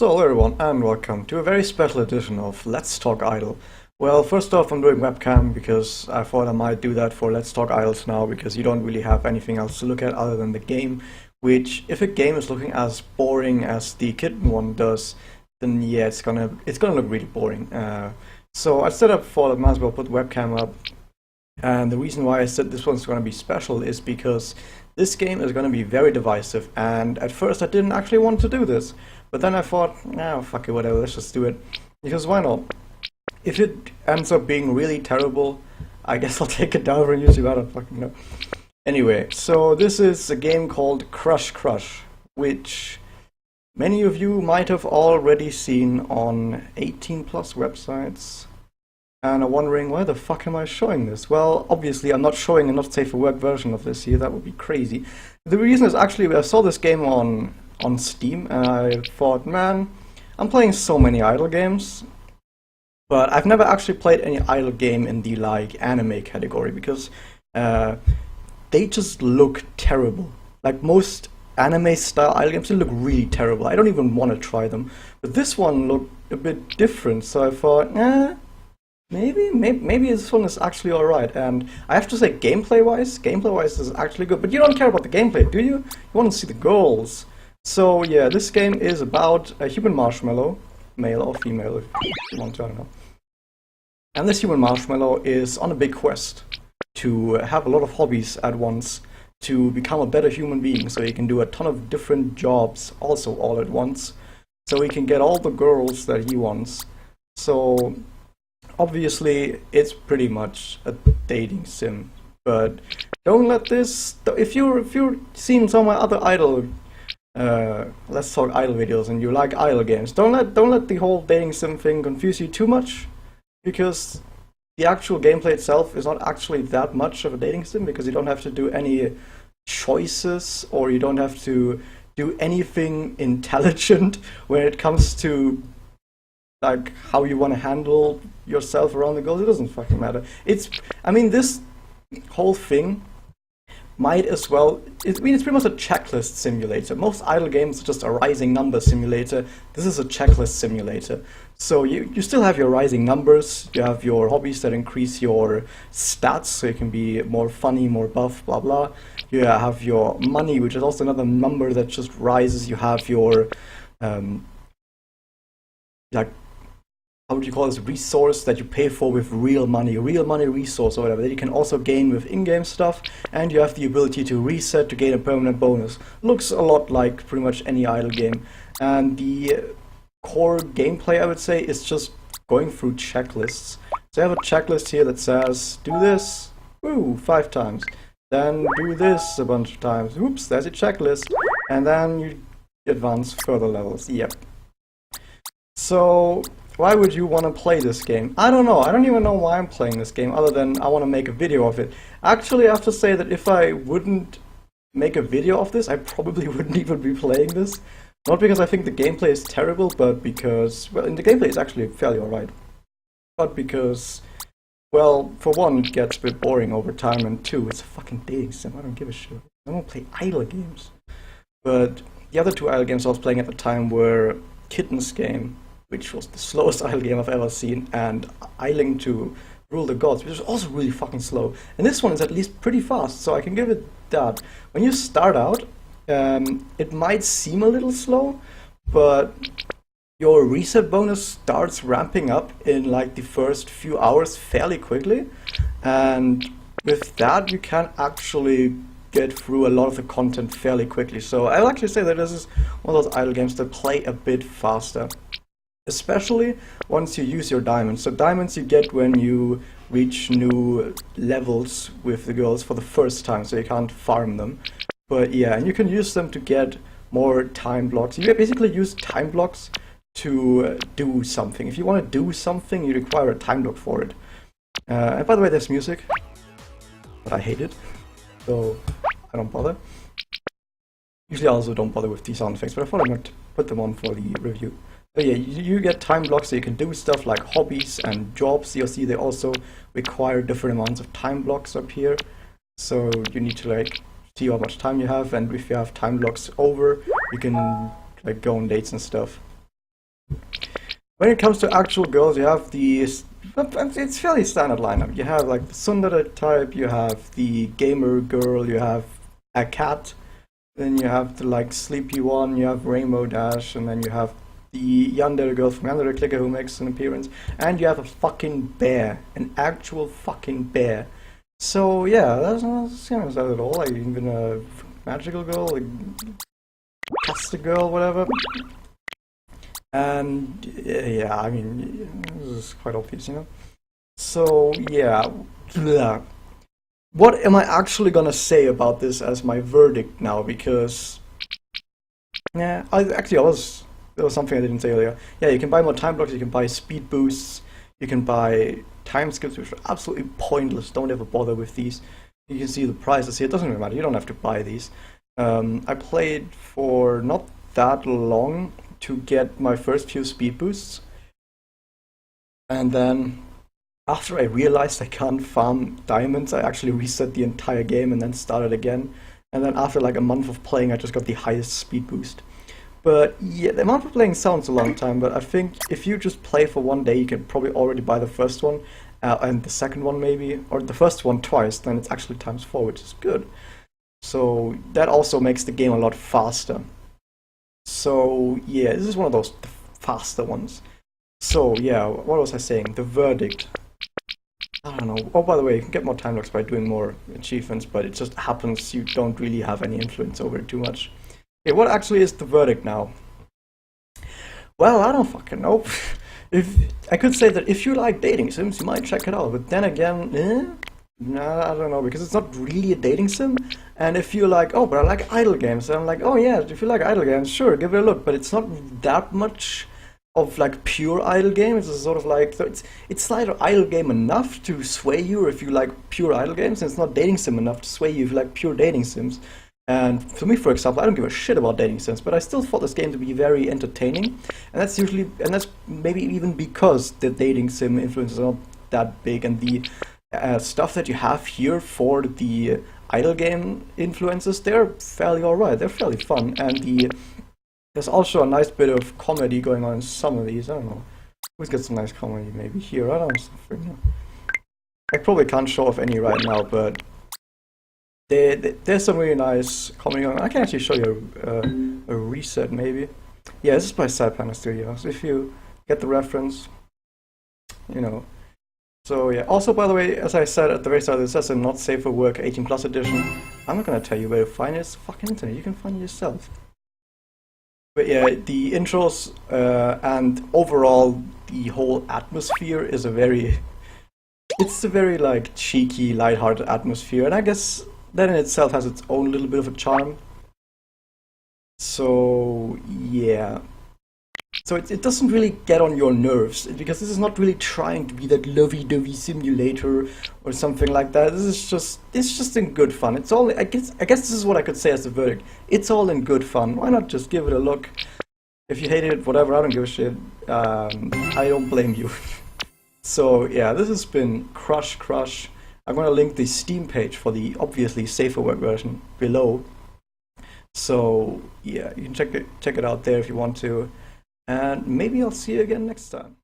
So hello everyone and welcome to a very special edition of Let's Talk Idle. Well, first off, I'm doing webcam because I thought I might do that for Let's Talk Idles now because you don't really have anything else to look at other than the game, which if a game is looking as boring as the Kitten one does, then yeah, it's gonna look really boring. So instead I thought I might as well put the webcam up, and the reason why I said this one's gonna be special is because this game is gonna be very divisive, and at first I didn't actually want to do this. But then I thought, nah, fuck it, whatever, let's just do it. Because why not? If it ends up being really terrible, I guess I'll take it down from YouTube, I don't fucking know. Anyway, so this is a game called Crush Crush, which many of you might have already seen on 18 plus websites. And are wondering, why the fuck am I showing this? Well, obviously I'm not showing a not safe for work version of this here, that would be crazy. The reason is actually I saw this game on Steam, and I thought, man, I'm playing so many idle games, but I've never actually played any idle game in the like anime category because they just look terrible. Like most anime style idle games, they look really terrible. I don't even want to try them, but this one looked a bit different, so I thought, maybe this one is actually alright. And I have to say, gameplay-wise, this is actually good. But you don't care about the gameplay, do you? You want to see the goals. So yeah, this game is about a human marshmallow, male or female if you want to, I don't know. And this human marshmallow is on a big quest to have a lot of hobbies at once, to become a better human being, so he can do a ton of different jobs also all at once, so he can get all the girls that he wants. So obviously it's pretty much a dating sim, but don't let this, if you're seeing some of my other idle Let's Talk Idle videos and you like idle games, don't let the whole dating sim thing confuse you too much, because the actual gameplay itself is not actually that much of a dating sim, because you don't have to do any choices or you don't have to do anything intelligent when it comes to like how you want to handle yourself around the goals. It doesn't fucking matter. This whole thing might as well, it's pretty much a checklist simulator. Most idle games are just a rising number simulator. This is a checklist simulator. So you still have your rising numbers, you have your hobbies that increase your stats, so you can be more funny, more buff, blah blah. You have your money, which is also another number that just rises. You have your how would you call this, resource that you pay for with real money resource or whatever, that you can also gain with in-game stuff, and you have the ability to reset to gain a permanent bonus. Looks a lot like pretty much any idle game, and the core gameplay, I would say, is just going through checklists. So I have a checklist here that says, do this, 5 times, then do this a bunch of times, oops, there's a checklist, and then you advance further levels. Yep. So why would you want to play this game? I don't know. I don't even know why I'm playing this game, other than I want to make a video of it. Actually, I have to say that if I wouldn't make a video of this, I probably wouldn't even be playing this. Not because I think the gameplay is terrible, but because, well, the gameplay is actually fairly alright. But because, well, for one, it gets a bit boring over time, and two, it's a fucking dating sim. I don't give a shit. I don't play idle games. But the other 2 idle games I was playing at the time were Kitten's Game, which was the slowest idle game I've ever seen, and Idling to Rule the Gods, which was also really fucking slow. And this one is at least pretty fast, so I can give it that. When you start out, it might seem a little slow, but your reset bonus starts ramping up in like the first few hours fairly quickly, and with that you can actually get through a lot of the content fairly quickly. So I'll actually say that this is one of those idle games that play a bit faster, especially once you use your diamonds. So diamonds you get when you reach new levels with the girls for the first time, so you can't farm them. But yeah, and you can use them to get more time blocks. You basically use time blocks to do something. If you want to do something, you require a time block for it. And by the way, there's music, but I hate it, so I don't bother. Usually I also don't bother with these sound effects, but I thought I might put them on for the review. But yeah, you get time blocks so you can do stuff like hobbies and jobs. You'll see they also require different amounts of time blocks up here. So you need to like see how much time you have, and if you have time blocks over, you can like go on dates and stuff. when it comes to actual girls, you have it's fairly standard lineup. You have like the tsundere type, you have the gamer girl, you have a cat, then you have the like sleepy one, you have Rainbow Dash, and then you have the yandere girl from Yandere Clicker who makes an appearance, and you have a fucking bear, an actual fucking bear. So yeah, that's not at all. Like even a magical girl, like Caster girl, whatever. And yeah, I mean, this is quite obvious, you know. So yeah, what am I actually gonna say about this as my verdict now? Because yeah, there was something I didn't say earlier. Yeah, you can buy more time blocks, you can buy speed boosts, you can buy time skips, which are absolutely pointless. Don't ever bother with these. You can see the prices here. It doesn't really matter. You don't have to buy these. I played for not that long to get my first few speed boosts, and then after I realized I can't farm diamonds, I actually reset the entire game and then started again. And then after like a month of playing, I just got the highest speed boost. But yeah, the amount of playing sounds a long time, but I think if you just play for one day, you can probably already buy the first one, and the second one maybe, or the first one twice, then it's actually ×4, which is good. So that also makes the game a lot faster. So yeah, this is one of those faster ones. So yeah, what was I saying? The verdict. I don't know. Oh, by the way, you can get more time locks by doing more achievements, but it just happens you don't really have any influence over it too much. Okay, what actually is the verdict now? Well, I don't fucking know. If I could say that if you like dating sims, you might check it out, but then again, nah, I don't know, because it's not really a dating sim. And if you're like, oh, but I like idle games, then I'm like, oh yeah, if you like idle games, sure, give it a look. But it's not that much of like pure idle game. It's sort of like, so it's either idle game enough to sway you if you like pure idle games, and it's not dating sim enough to sway you if you like pure dating sims. And for me, for example, I don't give a shit about dating sims, but I still thought this game to be very entertaining, and that's maybe even because the dating sim influences are not that big, and the stuff that you have here for the idle game influences, they're fairly alright, they're fairly fun, and there's also a nice bit of comedy going on in some of these. I don't know. Let's get some nice comedy maybe here. I don't know. I probably can't show off any right now, but there's some really nice comedy going on. I can actually show you a reset maybe. Yeah, this is by Sidepanda Studios. If you get the reference, you know. So yeah, also by the way, as I said at the very start, this is a not safe for work 18+ edition. I'm not gonna tell you where to find it, it's the fucking internet, you can find it yourself. But yeah, the intros and overall the whole atmosphere is it's a very like cheeky, lighthearted atmosphere, and I guess that in itself has its own little bit of a charm. So yeah. So it doesn't really get on your nerves, because this is not really trying to be that lovey-dovey simulator or something like that. It's just in good fun. It's all, I guess this is what I could say as the verdict. It's all in good fun. Why not just give it a look? If you hate it, whatever, I don't give a shit. I don't blame you. So yeah, this has been Crush Crush. I'm gonna link the Steam page for the obviously safer work version below. So yeah, you can check it out there if you want to. And maybe I'll see you again next time.